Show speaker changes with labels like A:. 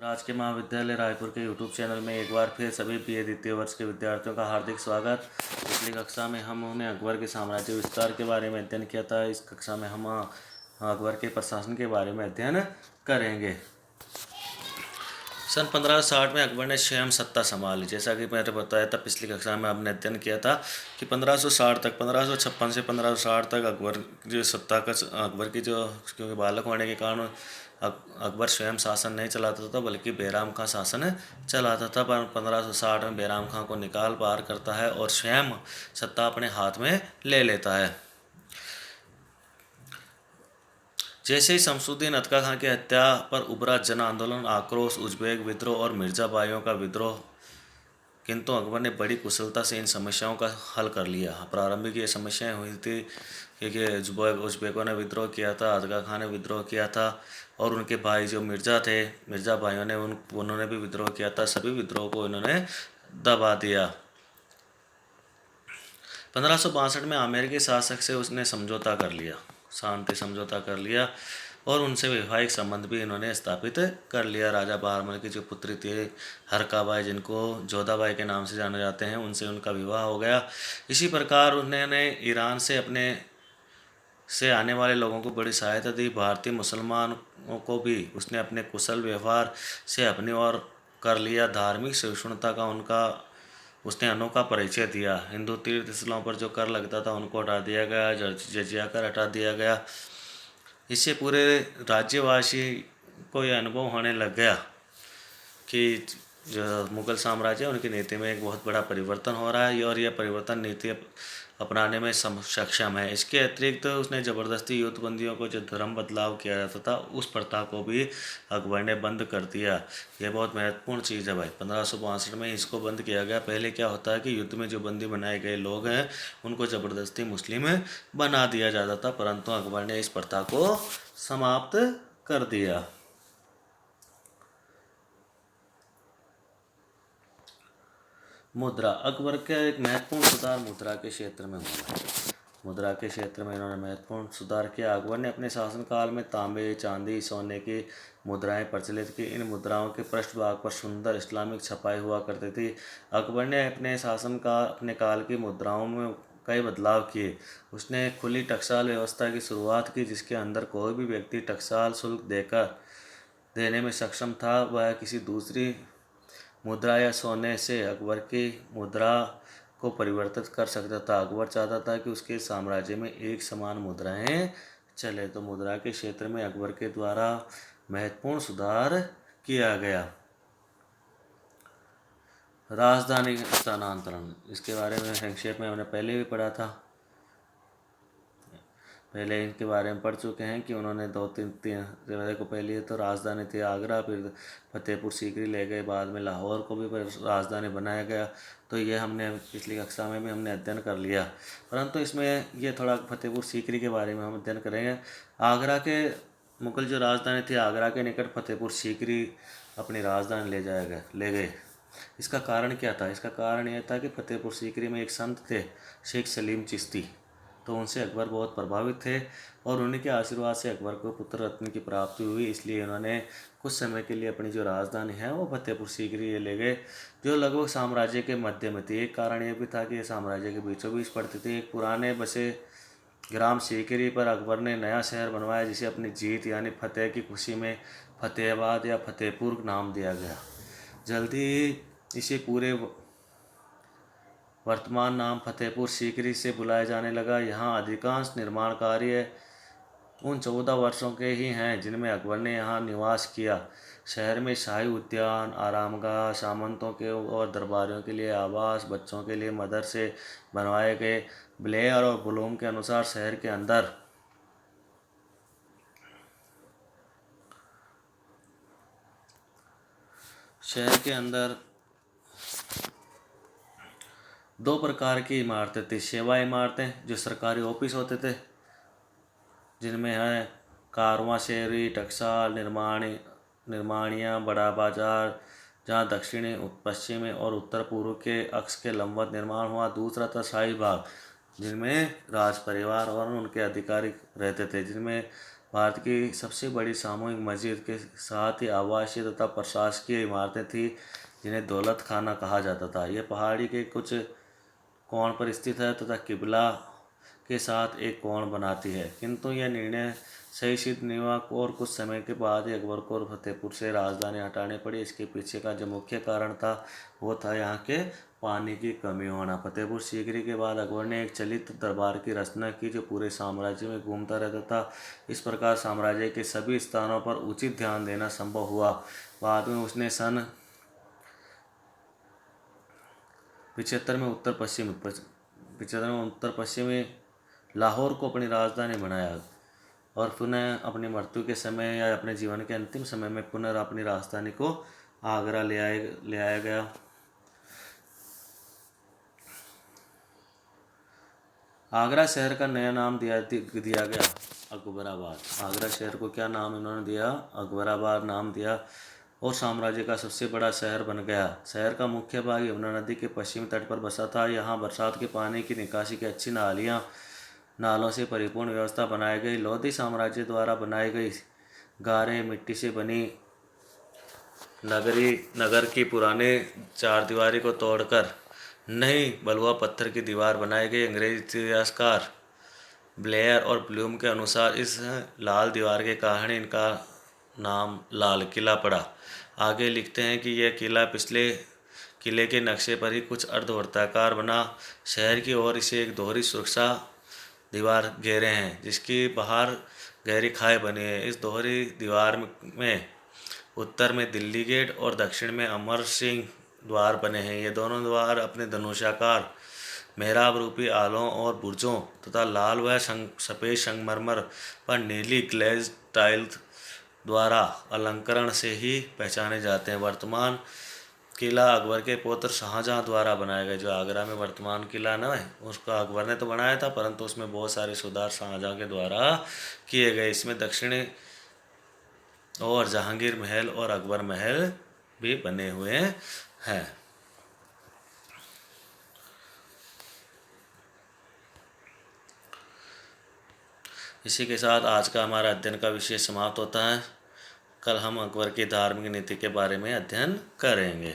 A: राजकीय महाविद्यालय रायपुर के यूट्यूब चैनल में एक बार फिर सभी बीए द्वितीय वर्ष के विद्यार्थियों का हार्दिक स्वागत। पिछली कक्षा में हमने अकबर के साम्राज्य विस्तार के बारे में अध्ययन किया था। इस कक्षा में हम अकबर के प्रशासन के बारे में अध्ययन करेंगे। सन 1560 में अकबर ने स्वयं सत्ता संभाली। जैसा कि मैंने बताया था पिछली कक्षा में हमने अध्ययन किया था कि 1560 तक 1556 से 1560 तक अकबर जो सत्ता का अकबर की जो क्योंकि बालक होने के कारण अकबर स्वयं शासन नहीं चलाता था बल्कि बैराम खां शासन चलाता था। पर 1560 में बैराम खां को निकाल पार करता है और स्वयं सत्ता अपने हाथ में ले लेता है। जैसे ही शमसुद्दीन अतका खां की हत्या पर उभरा जन आंदोलन, आक्रोश, उज्बेक विद्रोह और मिर्जा भाइयों का विद्रोह, किंतु अकबर ने बड़ी कुशलता से इन समस्याओं का हल कर लिया। प्रारंभिक ये समस्याएं हुई थी क्योंकि उज्बेकों ने विद्रोह किया था, अतका खां ने विद्रोह किया था और उनके भाई जो मिर्जा भाइयों ने उन्होंने भी विद्रोह किया था। सभी विद्रोह को इन्होंने दबा दिया। 1562 में आमेर के शासक से उसने समझौता कर लिया, शांति समझौता कर लिया और उनसे वैवाहिक संबंध भी इन्होंने स्थापित कर लिया। राजा बहारमल की जो पुत्री थी हरकाबाई, जिनको जोधाबाई के नाम से जाने जाते हैं, उनसे उनका विवाह हो गया। इसी प्रकार उन्होंने ईरान से आने वाले लोगों को बड़ी सहायता दी। भारतीय मुसलमानों को भी उसने अपने कुशल व्यवहार से अपनी ओर कर लिया। धार्मिक सहिष्णुता का उसने अनोखा परिचय दिया। हिंदू तीर्थ स्थलों पर जो कर लगता था उनको हटा दिया गया, जजिया कर हटा दिया गया। इससे पूरे राज्यवासी को यह अनुभव होने लग गया कि जो मुगल साम्राज्य उनकी नीति में एक बहुत बड़ा परिवर्तन हो रहा है और यह परिवर्तन नीति अपनाने में सक्षम है। इसके अतिरिक्त उसने ज़बरदस्ती युद्धबंदियों को जो धर्म बदलाव किया जाता था उस प्रथा को भी अकबर ने बंद कर दिया। यह बहुत महत्वपूर्ण चीज़ है भाई। 1562 में इसको बंद किया गया। पहले क्या होता है कि युद्ध में जो बंदी बनाए गए लोग हैं उनको ज़बरदस्ती मुस्लिम बना दिया जाता था, परंतु अकबर ने इस प्रथा को समाप्त कर दिया। मुद्रा। अकबर का एक महत्वपूर्ण सुधार मुद्रा के क्षेत्र में हुआ। मुद्रा के क्षेत्र में इन्होंने महत्वपूर्ण सुधार किया। अकबर ने अपने शासनकाल में तांबे, चांदी, सोने की मुद्राएं प्रचलित की। इन मुद्राओं के पृष्ठभाग पर सुंदर इस्लामिक छपाई हुआ करती थी। अकबर ने अपने काल की मुद्राओं में कई बदलाव किए। उसने खुली टकसाल व्यवस्था की शुरुआत की, जिसके अंदर कोई भी व्यक्ति टकसाल शुल्क देने में सक्षम था। वह किसी दूसरी मुद्रा या सोने से अकबर की मुद्रा को परिवर्तित कर सकता था। अकबर चाहता था कि उसके साम्राज्य में एक समान मुद्राएं चले, तो मुद्रा के क्षेत्र में अकबर के द्वारा महत्वपूर्ण सुधार किया गया। राजधानी स्थानांतरण, इसके बारे में संक्षेप में हमने पहले भी पढ़ा था। पहले इनके बारे में पढ़ चुके हैं कि उन्होंने दो तीन को पहले तो राजधानी थी आगरा, फिर फतेहपुर सीकरी ले गए, बाद में लाहौर को भी राजधानी बनाया गया। तो ये हमने पिछली कक्षा में भी हमने अध्ययन कर लिया, परंतु इसमें ये थोड़ा फतेहपुर सीकरी के बारे में हम अध्ययन करेंगे। आगरा के मुगल जो राजधानी थी आगरा के निकट फतेहपुर सीकरी अपनी राजधानी ले गए। इसका कारण क्या था? इसका कारण यह था कि फतेहपुर सीकरी में एक संत थे शेख सलीम चिश्ती, तो उनसे अकबर बहुत प्रभावित थे और उन्हीं के आशीर्वाद से अकबर को पुत्र रत्न की प्राप्ति हुई। इसलिए इन्होंने कुछ समय के लिए अपनी जो राजधानी है वो फतेहपुर सीकरी ले गए, जो लगभग साम्राज्य के मध्य में थी। एक कारण यह भी था कि ये साम्राज्य के बीचों बीच पड़ती थी। एक पुराने बसे ग्राम सीकरी पर अकबर ने नया शहर बनवाया, जिसे अपनी जीत यानी फतेह की खुशी में फतेहाबाद या फतेहपुर नाम दिया गया। जल्दी ही इसे पूरे वर्तमान नाम फतेहपुर सीकरी से बुलाया जाने लगा। यहाँ अधिकांश निर्माण कार्य उन 14 वर्षों के ही हैं जिनमें अकबर ने यहाँ निवास किया। शहर में शाही उद्यान, आरामगाह, सामंतों के और दरबारियों के लिए आवास, बच्चों के लिए मदरसे बनवाए गए। ब्लेयर और ब्लूम के अनुसार शहर के अंदर दो प्रकार की इमारतें थी। सेवा इमारतें, जो सरकारी ऑफिस होते थे, जिनमें है कारवां शेरी, टकसाल, निर्माणिया, बड़ा बाजार, जहाँ दक्षिणी, पश्चिमी और उत्तर पूर्व के अक्ष के लंबवत निर्माण हुआ। दूसरा था शाही बाग, जिनमें राज परिवार और उनके अधिकारी रहते थे, जिनमें भारत की सबसे बड़ी सामूहिक मस्जिद के साथ ही आवासीय तथा प्रशासकीय इमारतें थी जिन्हें दौलत खाना कहा जाता था। यह पहाड़ी के कुछ कोण पर स्थित है तथा किबला के साथ एक कोण बनाती है, किंतु यह निर्णय सही सिद्ध नहीं हुआ और कुछ समय के बाद ही अकबर को फतेहपुर से राजधानी हटानी पड़ी। इसके पीछे का जो मुख्य कारण था वो था यहाँ के पानी की कमी होना। फतेहपुर सीकरी के बाद अकबर ने एक चलित दरबार की रचना की जो पूरे साम्राज्य में घूमता रहता था। इस प्रकार साम्राज्य के सभी स्थानों पर उचित ध्यान देना संभव हुआ। बाद में उसने सन 75 में उत्तर पश्चिमी लाहौर को अपनी राजधानी बनाया और पुनः अपनी मृत्यु के समय या अपने जीवन के अंतिम समय में पुनः अपनी राजधानी को आगरा ले आया गया। आगरा शहर का नया नाम दिया गया अकबराबाद। आगरा शहर को क्या नाम इन्होंने दिया? अकबराबाद नाम दिया और साम्राज्य का सबसे बड़ा शहर बन गया। शहर का मुख्य भाग यमुना नदी के पश्चिमी तट पर बसा था। यहाँ बरसात के पानी की निकासी की अच्छी नालों से परिपूर्ण व्यवस्था बनाई गई। लोधी साम्राज्य द्वारा बनाई गई गारें, मिट्टी से बनी नगर की पुराने चारदीवारी को तोड़कर नई बलुआ पत्थर की दीवार बनाई गई। अंग्रेजी इतिहासकार ब्लेयर और ब्लूम के अनुसार इस लाल दीवार के कारण इनका नाम लाल किला पड़ा। आगे लिखते हैं कि यह किला पिछले किले के नक्शे पर ही कुछ अर्धवृत्ताकार बना। शहर की ओर इसे एक दोहरी सुरक्षा दीवार घेरे हैं जिसकी बाहर गहरी खाई बनी है। इस दोहरी दीवार में उत्तर में दिल्ली गेट और दक्षिण में अमर सिंह द्वार बने हैं। ये दोनों द्वार अपने धनुषाकार मेहराब रूपी आलों और बुर्जों तथा लाल व सफ़ेद संगमरमर पर नीली ग्लेज टाइल द्वारा अलंकरण से ही पहचाने जाते हैं। वर्तमान किला अकबर के पुत्र शाहजहां द्वारा बनाया गया। जो आगरा में वर्तमान किला ना है उसका अकबर ने तो बनाया था, परंतु उसमें बहुत सारे सुधार शाहजहां के द्वारा किए गए। इसमें दक्षिणी और जहांगीर महल और अकबर महल भी बने हुए हैं। इसी के साथ आज का हमारा अध्ययन का विषय समाप्त होता है। कल हम अकबर की धार्मिक नीति के बारे में अध्ययन करेंगे।